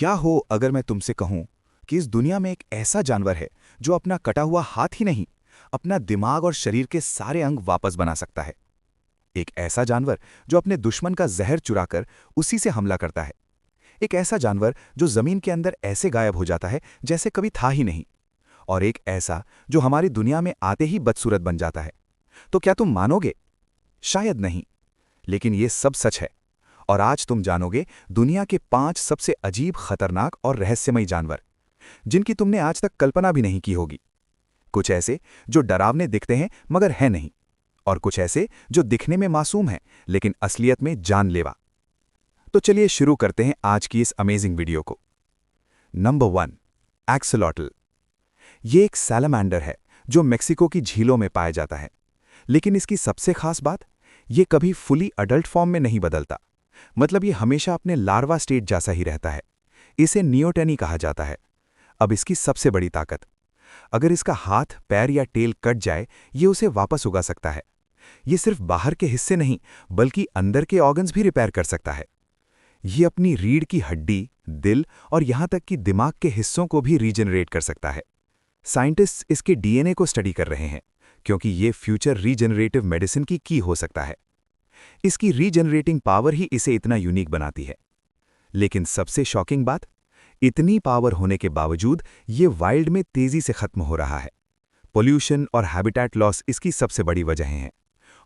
क्या हो अगर मैं तुमसे कहूं कि इस दुनिया में एक ऐसा जानवर है जो अपना कटा हुआ हाथ ही नहीं, अपना दिमाग और शरीर के सारे अंग वापस बना सकता है। एक ऐसा जानवर जो अपने दुश्मन का जहर चुराकर उसी से हमला करता है। एक ऐसा जानवर जो जमीन के अंदर ऐसे गायब हो जाता है जैसे कभी था ही नहीं। और एक ऐसा जो हमारी दुनिया में आते ही बदसूरत बन जाता है। तो क्या तुम मानोगे? शायद नहीं, लेकिन ये सब सच है। और आज तुम जानोगे दुनिया के 5 सबसे अजीब, खतरनाक और रहस्यमयी जानवर, जिनकी तुमने आज तक कल्पना भी नहीं की होगी। कुछ ऐसे जो डरावने दिखते हैं मगर हैं नहीं, और कुछ ऐसे जो दिखने में मासूम हैं लेकिन असलियत में जानलेवा। तो चलिए शुरू करते हैं आज की इस अमेजिंग वीडियो को। Number 1, axolotl. ये एक सैलामेंडर है जो मेक्सिको की झीलों में पाया जाता है। लेकिन इसकी सबसे खास बात, ये कभी फुली अडल्ट फॉर्म में नहीं बदलता। मतलब ये हमेशा अपने लार्वा स्टेट जैसा ही रहता है। इसे नियोटेनी कहा जाता है। अब इसकी सबसे बड़ी ताकत, अगर इसका हाथ, पैर या टेल कट जाए, ये उसे वापस उगा सकता है। ये सिर्फ बाहर के हिस्से नहीं बल्कि अंदर के ऑर्गन्स भी रिपेयर कर सकता है। ये अपनी रीढ़ की हड्डी, दिल और यहां तक कि दिमाग के हिस्सों को भी रीजनरेट कर सकता है। साइंटिस्ट्स इसके डीएनए को स्टडी कर रहे हैं क्योंकि ये फ्यूचर रीजनरेटिव मेडिसिन की हो सकता है। इसकी रीजनरेटिंग पावर ही इसे इतना यूनिक बनाती है। लेकिन सबसे शॉकिंग बात, इतनी पावर होने के बावजूद ये वाइल्ड में तेजी से खत्म हो रहा है। पोल्यूशन और हैबिटेट लॉस इसकी सबसे बड़ी वजहें हैं।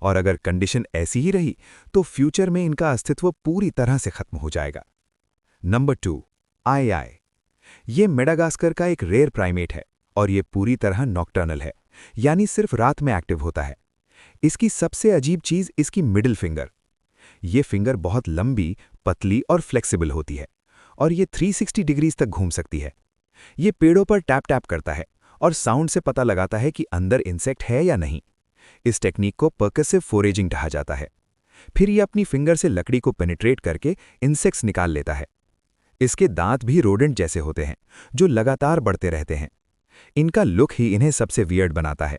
और अगर कंडीशन ऐसी ही रही तो फ्यूचर में इनका अस्तित्व पूरी तरह से खत्म हो जाएगा। नंबर 2, आई। ये मेडागास्कर का एक रेयर प्राइमेट है और ये पूरी तरह नॉकटर्नल है, यानी सिर्फ रात में एक्टिव होता है। इसकी सबसे अजीब चीज इसकी मिडिल फिंगर। ये फिंगर बहुत लंबी, पतली और फ्लेक्सिबल होती है और ये 360 डिग्रीज तक घूम सकती है। ये पेड़ों पर टैप टैप करता है और साउंड से पता लगाता है कि अंदर इंसेक्ट है या नहीं। इस टेक्निक को परकसिव फोरेजिंग कहा जाता है। फिर ये अपनी फिंगर से लकड़ी को पेनिट्रेट करके इंसेक्ट्स निकाल लेता है। इसके दांत भी रोडेंट जैसे होते हैं जो लगातार बढ़ते रहते हैं। इनका लुक ही इन्हें सबसे वियर्ड बनाता है।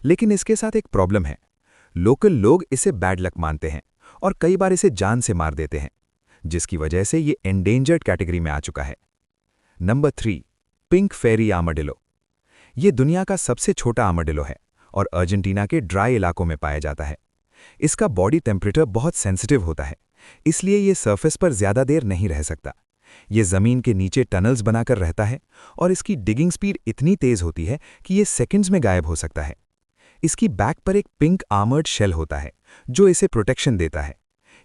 लेकिन इसके साथ एक प्रॉब्लम है। लोकल लोग इसे बैड लक मानते हैं और कई बार इसे जान से मार देते हैं, जिसकी वजह से ये एंडेंजर्ड कैटेगरी में आ चुका है। नंबर 3, पिंक फेरी आर्माडिलो। ये दुनिया का सबसे छोटा आर्माडिलो है और अर्जेंटीना के ड्राई इलाकों में पाया जाता है। इसका बॉडी टेम्परेचर बहुत सेंसिटिव होता है, इसलिए ये सरफेस पर ज्यादा देर नहीं रह सकता। ये जमीन के नीचे टनल्स बनाकर रहता है और इसकी डिगिंग स्पीड इतनी तेज होती है कि ये सेकंड्स में गायब हो सकता है। इसकी बैक पर एक पिंक आर्मर्ड शेल होता है जो इसे प्रोटेक्शन देता है।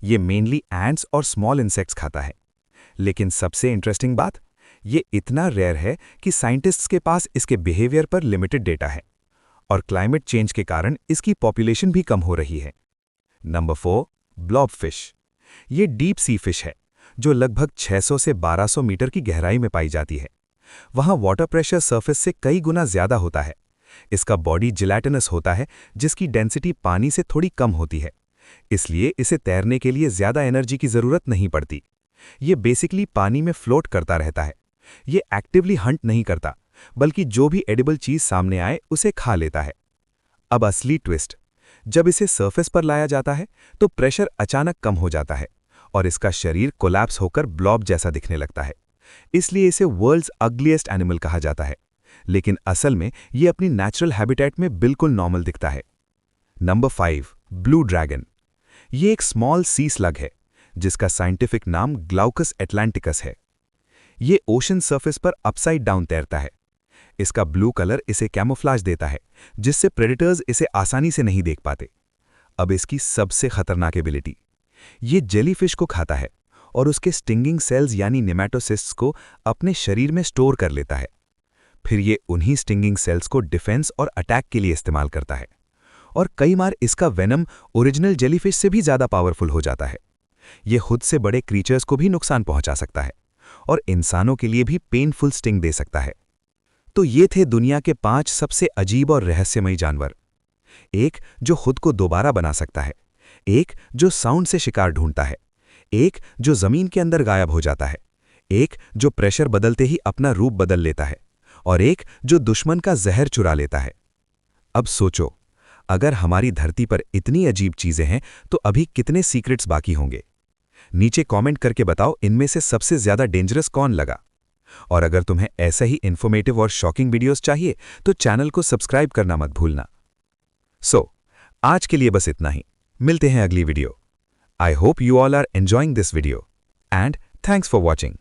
ये मेनली एंट्स और स्मॉल इंसेक्ट्स खाता है। लेकिन सबसे इंटरेस्टिंग बात, ये इतना रेयर है कि साइंटिस्ट्स के पास इसके बिहेवियर पर लिमिटेड डेटा है और क्लाइमेट चेंज के कारण इसकी पॉपुलेशन भी कम हो रही है। नंबर 4, ब्लॉबफिश। ये डीप सी फिश है जो लगभग 600 से 1200 मीटर की गहराई में पाई जाती है। वहां वाटर प्रेशर सरफेस से कई गुना ज्यादा होता है। इसका बॉडी जिलेटिनस होता है जिसकी डेंसिटी पानी से थोड़ी कम होती है, इसलिए इसे तैरने के लिए ज्यादा एनर्जी की जरूरत नहीं पड़ती। ये बेसिकली पानी में फ्लोट करता रहता है। ये एक्टिवली हंट नहीं करता बल्कि जो भी एडिबल चीज सामने आए उसे खा लेता है। अब असली ट्विस्ट, जब इसे सरफेस पर लाया जाता है तो प्रेशर अचानक कम हो जाता है और इसका शरीर कोलैप्स होकर ब्लॉब जैसा दिखने लगता है। इसलिए इसे वर्ल्ड्स अग्लीएस्ट एनिमल कहा जाता है। लेकिन असल में ये अपनी नेचुरल हैबिटेट में बिल्कुल नॉर्मल दिखता है। Number 5, blue dragon. ये एक स्मॉल सी स्लग है जिसका साइंटिफिक नाम ग्लाउकस एटलांटिकस है। ये ओशन सरफेस पर अपसाइड डाउन तैरता है। इसका ब्लू कलर इसे कैमोफ्लाज देता है जिससे प्रेडेटर्स इसे आसानी से नहीं देख पाते। अब इसकी सबसे खतरनाक एबिलिटी, ये जेलीफिश को खाता है और उसके स्टिंगिंग सेल्स यानी नेमेटोसिस्ट्स को अपने शरीर में स्टोर कर लेता है। फिर ये उन्हीं स्टिंगिंग सेल्स को डिफेंस और अटैक के लिए इस्तेमाल करता है और कई बार इसका वेनम ओरिजिनल जेलीफिश से भी ज्यादा पावरफुल हो जाता है। ये खुद से बड़े क्रीचर्स को भी नुकसान पहुंचा सकता है और इंसानों के लिए भी पेनफुल स्टिंग दे सकता है। तो ये थे दुनिया के 5 सबसे अजीब और रहस्यमयी जानवर। एक जो खुद को दोबारा बना सकता है, एक जो साउंड से शिकार ढूंढता है, एक जो जमीन के अंदर गायब हो जाता है, एक जो प्रेशर बदलते ही अपना रूप बदल लेता है और एक जो दुश्मन का जहर चुरा लेता है। अब सोचो, अगर हमारी धरती पर इतनी अजीब चीजें हैं तो अभी कितने सीक्रेट्स बाकी होंगे। नीचे कमेंट करके बताओ इनमें से सबसे ज्यादा डेंजरस कौन लगा। और अगर तुम्हें ऐसा ही इन्फॉर्मेटिव और शॉकिंग वीडियोस चाहिए तो चैनल को सब्सक्राइब करना मत भूलना। आज के लिए बस इतना ही। मिलते हैं अगली video. I hope you all are enjoying this video and thanks for watching.